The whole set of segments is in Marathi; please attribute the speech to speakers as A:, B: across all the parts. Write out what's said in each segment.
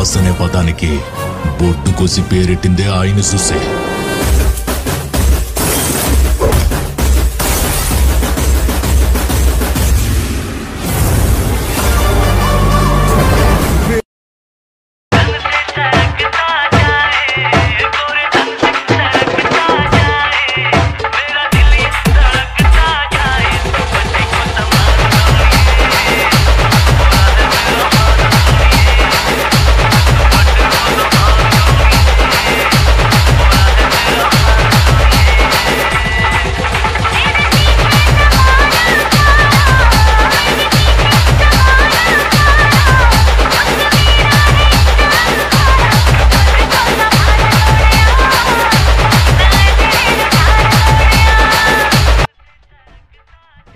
A: బాస్ అనే పదానికి బొడ్డు కోసి పేరెట్టిందే ఆయన చూసే.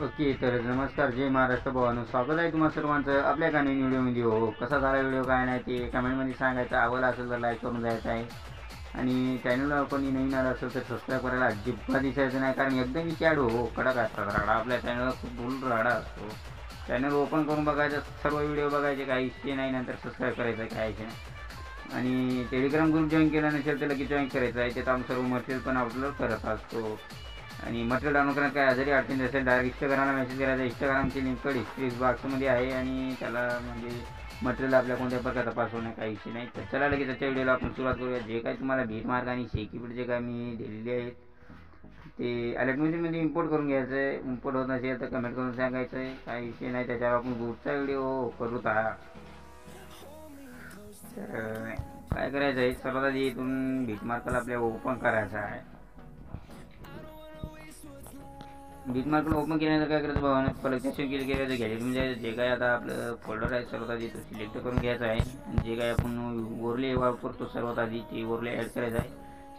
B: ओके, तर नमस्कार, जय महाराष्ट्र भावांनो, स्वागत आहे तुम्हा सर्वांचं आपल्या एका नवीन व्हिडिओमध्ये. हो, कसा झाला व्हिडिओ काय नाही ते कमेंटमध्ये सांगायचं. आवडला असेल तर लाईक करून जायचं आहे आणि चॅनलला कोणी नवीन आला असेल तर सबस्क्राईब करायला अजिबात दिसायचं नाही, कारण एकदम चॅड हो कडक असतात राडा. आपल्या चॅनलला खूप फुल राडा असतो. चॅनल ओपन करून बघायचं, सर्व व्हिडिओ बघायचे, काही इश्यू नाही, नंतर सबस्क्राईब करायचं काय नाही. आणि टेलिग्राम ग्रुप जॉईन केला नसेल तर लगेच जॉईन करायचं आहे. त्यात आम्ही सर्व मटेरियल पण अपलोड करत असतो. आणि मटेरियल डाउनलोड करण्यात काय जरी अडचण असेल डायरेक्ट इंस्टाग्रामला मेसेज करायचा. इंस्टाग्रामची लिंक डिस्क्रिप्शन बॉक्समध्ये आहे आणि त्याला म्हणजे मटेरियल आपल्या कोणत्या प्रकार तपासवणं काही विषय नाही. तर चला लगेच त्याच्या व्हिडिओला आपण सुरुवात करूया. जे काही तुम्हाला भीट मार्ग आणि शेकीपीठ जे काय मी दिलेले आहेत ते अलर्ट म्युझिकमध्ये इम्पोर्ट करून घ्यायचं आहे. इम्पोर्ट होत नसेल तर कमेंट करून सांगायचं आहे, काही विषय नाही. त्याच्यावर आपण ग्रुपचा व्हिडिओ करूत. तर काय करायचं आहे, सर्वात आधी इथून भीट मार्कला आपल्या ओपन करायचं आहे. भीट मार्कला ओपन केल्यानंतर काय करायचं भावानं, कलेक्शन क्लिक करायचं. गॅलरीमध्ये जे काय आता आपलं फोल्डर आहे सर्वात आधी तो सिलेक्ट करून घ्यायचा आहे. आणि जे काय आपण ओरले वापरतो सर्वात आधी ते ओरले ॲड करायचं आहे.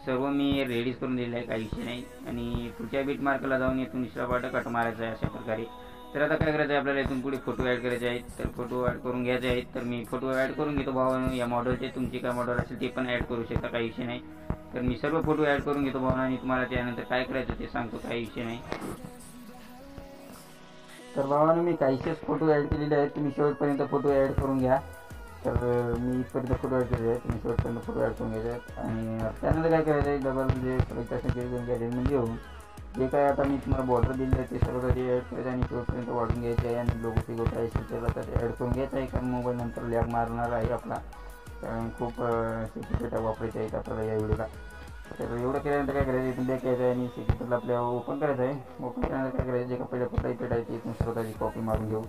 B: सर्व मी रेडीच करून दिलेलं आहे, काही विषय नाही. आणि पुढच्या भीट मार्कला जाऊन इथून दुसरा पार्ट कट मारायचा आहे अशा प्रकारे. तर आता काय करायचं आहे आपल्याला, इथून पुढे फोटो ॲड करायचे आहेत. तर फोटो ॲड करून घ्यायचे आहेत. तर मी फोटो ॲड करून घेतो भावानं. या मॉडेलचे तुमची काय मॉडेल असेल ते पण ॲड करू शकता, काही विषय नाही. तर मी सर्व फोटो ॲड करून घेतो भावानं आणि तुम्हाला त्यानंतर काय करायचं ते सांगतो, काही विषय नाही. तर भावानं मी काहीशेच फोटो ॲड केलेले आहेत. तुम्ही शेवटपर्यंत फोटो ॲड करून घ्या. तर मी इथपर्यंत फोटो ॲड केलेले आहेत, तुम्ही शेवटपर्यंत फोटो ॲड करून घ्यायचे आहेत. आणि त्यानंतर काय करायचं आहे, डबल जे कलेक्शन करून घ्यायचे म्हणजे येऊन जे काय आता मी तुम्हाला बॉर्डर दिले आहे ते सर्व काही ॲड करायचं आणि शेवटपर्यंत वाढून घ्यायचे आहे. आणि लोगो फिगो काय असेल त्याला तर ॲड करून घ्यायचं आहे, कारण मोबाईल नंतर लॅग मारणार आहे आपला, कारण खूप सिक्युरिटी वापरायचे आहेत आपल्याला या व्हिडिओला. तर एवढं केल्यानंतर काय करायचं, इथून बॅक यायचं आहे आणि सिक्युरिटीला आपल्याला ओपन करायचं आहे. ओपन केल्यानंतर काय करायचं, जे का पहिल्या कुठलाही पेट आहे ते इथून स्वतःची कॉपी मारून घेऊ.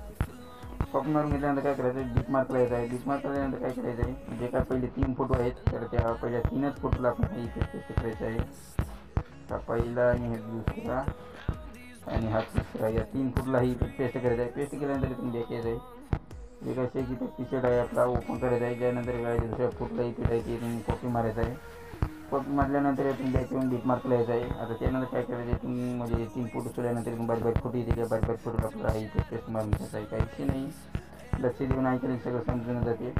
B: कॉपी मारून घेतल्यानंतर काय करायचं, बीट मार्कला यायचं आहे. बीट मार्कला यायल्यानंतर काय करायचं आहे, जे काय पहिले 3 फोटो आहेत तर त्या पहिल्या 3च फोटोला आपण हे पेस्ट करायचं आहे. हा पहिला आणि हे दुसरा आणि हा तिसरा, या 3 फोटोला ही पेस्ट करायचं आहे. पेस्ट केल्यानंतर इथून बॅक यायचं आहे. जे काय की टी शर्ट आहे आपला ओपन करायचा आहे. त्यानंतर काय दुसऱ्या फोटोला ही पेट आहे ते इथून कॉपी मारायचं आहे. कॉपी मारल्यानंतर यातून बॅक येऊन बीट मार्कला यायचं आहे. आता त्यानंतर काय करायचं, इथून म्हणजे 3 फोटो सोडल्यानंतर इथून बारीक बारीक फोटो येते, त्या बारीक बारीक फोटोला आपल्याला हा इथे पेस्ट मारून घ्यायचा आहे. काही विषय नाही, लक्ष देऊन ऐकलं सगळं समजून जाते.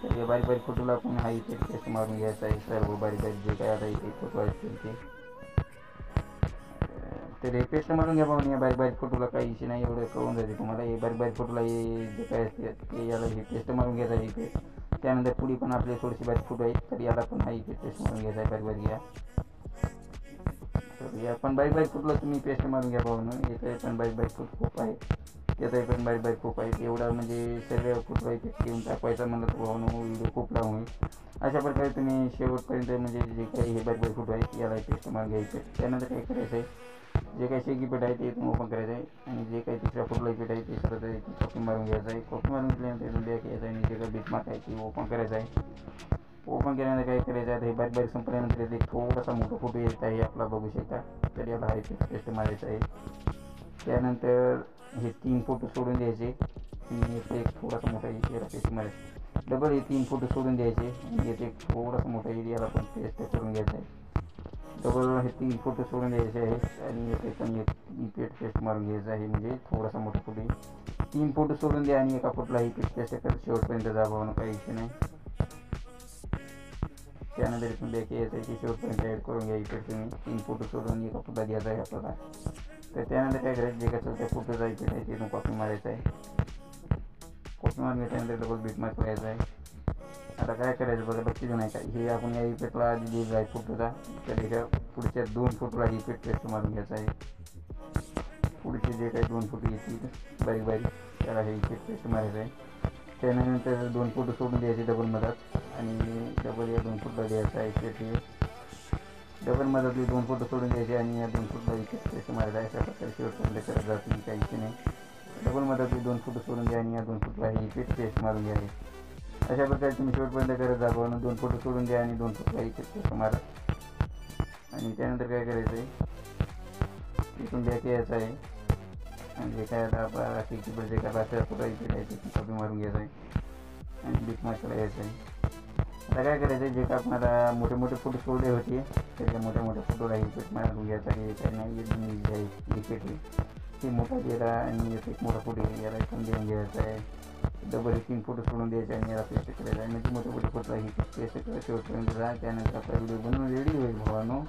B: तर या बारीक बारीक फोटोला आपण हा इथे पेस्ट मारून घ्यायचा आहे. सर्व बारीक बारीक जे काय आता इथे फोटो असतील ते तर हे पेस्ट मारून घ्या पाहून. या बारीक बारीक फोटोला काही विषय नाही, एवढं कळून जाते तुम्हाला. हे बारीक बारीक फोटोला हे जे काय असते ते याला हे पेस्ट मारून घ्यायचं आहे इथे. त्यानंतर पुढे पण आपले थोडेसे बारीक फोटो आहेत तर याला पण हा इथे पेस्ट मारून घ्यायचा आहे बारीक बारीक या. तर या पण बारीक बारीक फोटोला तुम्ही पेस्ट मारून घ्या पाहून. याचा पण बारीक बारीक फोटो खूप आहे, त्याचा पण बारीक बारीक खूप आहे. एवढा म्हणजे सगळ्या फोटो आहे पेस्ट घेऊन टाकायचा म्हणलं तर पाहून व्हिडिओ खूप लावून होईल. अशा प्रकारे तुम्ही शेवटपर्यंत म्हणजे जे काही हे बारीक बारीक फोटो आहेत याला पेस्ट मारून घ्यायचे. त्यानंतर काय करायचं आहे, जे काही शेकी पेट आहे ते इथून ओपन करायचं आहे आणि जे काही तिसऱ्या फोटोला पेट आहे ते सर्व कॉपी मारून घ्यायचं आहे. कॉपी मारून घेतल्यानंतर इथून बॅक यायचं आणि जे काही बीट मार्क आहे ते ओपन करायचं आहे. ओपन केल्यानंतर काय करायचं आहे, हे बारीक बारीक संपल्यानंतर इथे थोडासा मोठा फोटो येत आहे आपला बघू शकता. तर याला हा पेस्ट मारायचं आहे. त्यानंतर हे 3 फोटो सोडून द्यायचे आणि इथे एक थोडासा मोठा येईल याला पेस्ट मारायचं. डबल हे 3 फोटो सोडून द्यायचे आणि इथे एक थोडासा मोठा येईल याला पण पेस्ट करून घ्यायचं आहे. डबल हे 3 फोटो सोडून द्यायचे आहेत आणि इथे पण पेस्ट मारून घ्यायचं आहे, म्हणजे थोडासा मोठा फोटो येईल. 3 फोटो सोडून द्या आणि एका फोटोला ही पेस्ट करत शेवटपर्यंत जा भावना, काही विषय नाही. त्यानंतर इथून बॅक यायचं आहे, ते शेवटपर्यंत ॲड करून घ्या. इथे तुम्ही 3 फोटो सोडून एका फोटोला द्यायचा आहे आपल्याला. तर त्यानंतर काय करायचं, जे कसं त्या फोटोचा इथे आहे तिथून कॉपी मारायचं आहे. कॉपी मारून घेतल्यानंतर डबल बीट मार्क करायचा आहे. आता काय करायचं बघा, लक्ष देऊ नाही का, हे आपण या इफेक्टला आधी दिलेला आहे फोटोचा, तर ह्याच्या पुढच्या 2 फोटोला ही इफेक्ट पेस्ट मारून घ्यायचा आहे. पुढचे जे काही 2 फोटो येतील बारीक बारीक त्याला हे इफेक्ट पेस्ट मारायचं आहे. त्यानंतर 2 फोटो सोडून द्यायचे डबल मधात आणि डबल या 2 फोटोला द्यायचा आहे इफेक्ट. हे डबल मधातले 2 फोटो सोडून द्यायचे आणि या 2 फोटोला इफेक्ट पेस्ट मारायचा आहे. अशा प्रकारे शेवटपर्यंत करत जात नाही, काही नाही. डबल मधातले 2 फोटो सोडून द्या आणि या 2 फोटोला हे इफेक्ट पेस्ट मारून घ्या. अशा प्रकारे तुम्ही शेवटपर्यंत करत जा. 2 फोटो सोडून द्या आणि 2 फोटोला इफेक्ट पेस्ट मारा. आणि त्यानंतर काय करायचं आहे, इथून बॅक यायचं आहे आणि जे काय आता आपला कीबोर्ड जे काय भाषा फोटो इथे द्यायचं कॉपी मारून घ्यायचं आहे आणि बिट मार्कला यायचं आहे. आता काय करायचं आहे, जे काय आपण आता मोठे मोठे फोटो सोडले होते त्याच्या मोठ्या मोठ्या फोटोला इफेक्ट मारून घ्यायचा आहे. काही नाही इफेक्ट ती मोठा दिला आणि एक मोठा फोटो याला इथून देऊन घ्यायचा आहे. डबल 3 फोटो सोडून द्यायचे आणि याला पेस्ट करायचं आहे. म्हणजे मोठे मोठे फोटोला ही पेस्ट करायचं शेवटपर्यंत जा. त्यानंतर आपला व्हिडिओ बनवून रेडी होईल भावानो.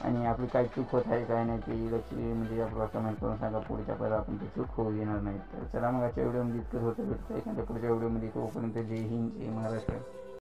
B: आणि आपली काही चूक होत आहे काय नाही ते लक्ष म्हणजे आपल्याला कमेंट करून सांगा, पुढच्या पहिला आपण ते चूक होऊ देणार नाही. तर चला मग आजच्या व्हिडिओमध्ये इतकंच होतं. भेटतं एखाद्या पुढच्या व्हिडिओमध्ये. तोपर्यंत जय हिंद, जय महाराष्ट्र.